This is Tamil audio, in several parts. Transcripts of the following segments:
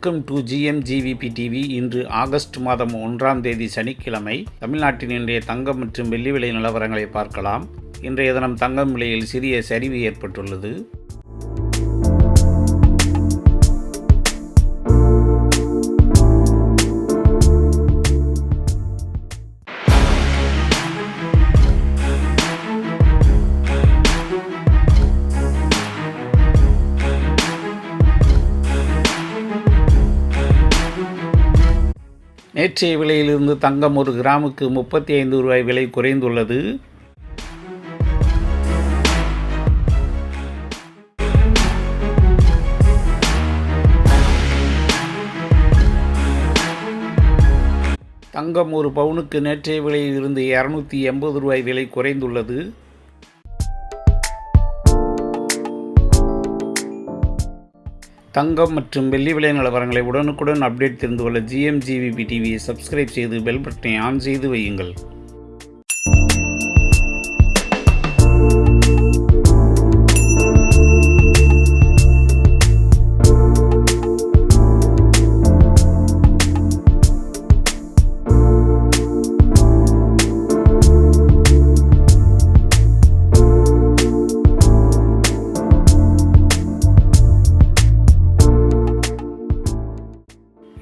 Welcome to GMGVP TV. இன்று ஆகஸ்ட் மாதம் 1ஆம் தேதி சனிக்கிழமை. தமிழ்நாட்டின் இன்றைய தங்கம் மற்றும் வெள்ளி விலை நிலவரங்களை பார்க்கலாம். இன்றைய தினம் தங்கம் விலையில் சிறிய சரிவு ஏற்பட்டுள்ளது. நேற்றைய விலையிலிருந்து தங்கம் ஒரு கிராமுக்கு 35 ரூபாய் விலை குறைந்துள்ளது. தங்கம் ஒரு பவுனுக்கு நேற்றைய விலையில் இருந்து 280 ரூபாய் விலை குறைந்துள்ளது. தங்கம் மற்றும் வெள்ளி விலை நிலவரங்களை உடனுக்குடன் அப்டேட் தெரிந்து கொள்ள GMGVP டிவியை சப்ஸ்கிரைப் செய்து பெல் பட்டனை ஆன் செய்து வையுங்கள்.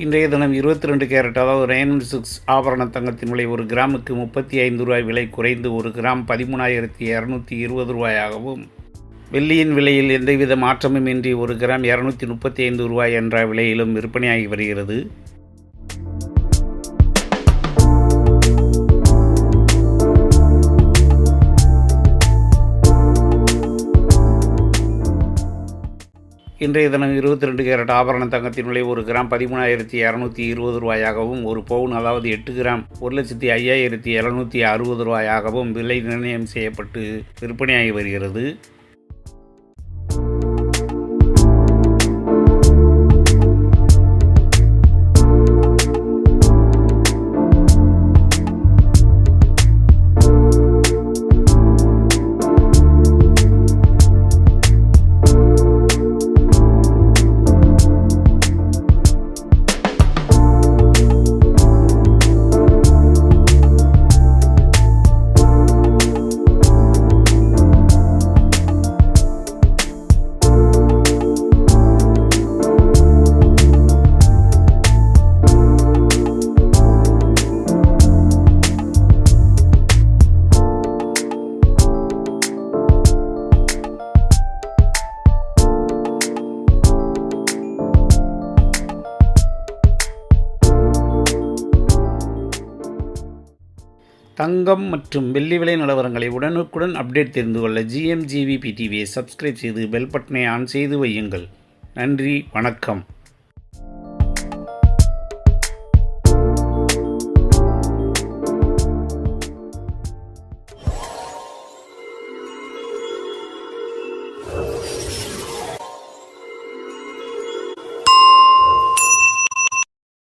இன்றைய தினம் 22 கேரட் அதாவது 916 ஆபரண தங்கத்தின் விலை ஒரு கிராமுக்கு 35 ரூபாய் விலை குறைந்து ஒரு கிராம் 13,220 ரூபாயாகவும், வெள்ளியின் விலையில் எந்தவித மாற்றமும் இன்றி ஒரு கிராம் 235 ரூபாய் என்ற விலையிலும் விற்பனையாகி வருகிறது. இன்றைய தினம் 22 கேரட் ஆபரண தங்கத்தின் விலை ஒரு கிராம் 13,220 ரூபாயாகவும், ஒரு பவுன் அதாவது 8 கிராம் 1,05,760 ரூபாயாகவும் விலை நிர்ணயம் செய்யப்பட்டு விற்பனையாகி வருகிறது. தங்கம் மற்றும் வெள்ளி விலை நிலவரங்களை உடனுக்குடன் அப்டேட் தெரிந்து கொள்ள GMGVP டிவியை சப்ஸ்கிரைப் செய்து பெல் பட்டனை ஆன் செய்து வையுங்கள். நன்றி, வணக்கம்.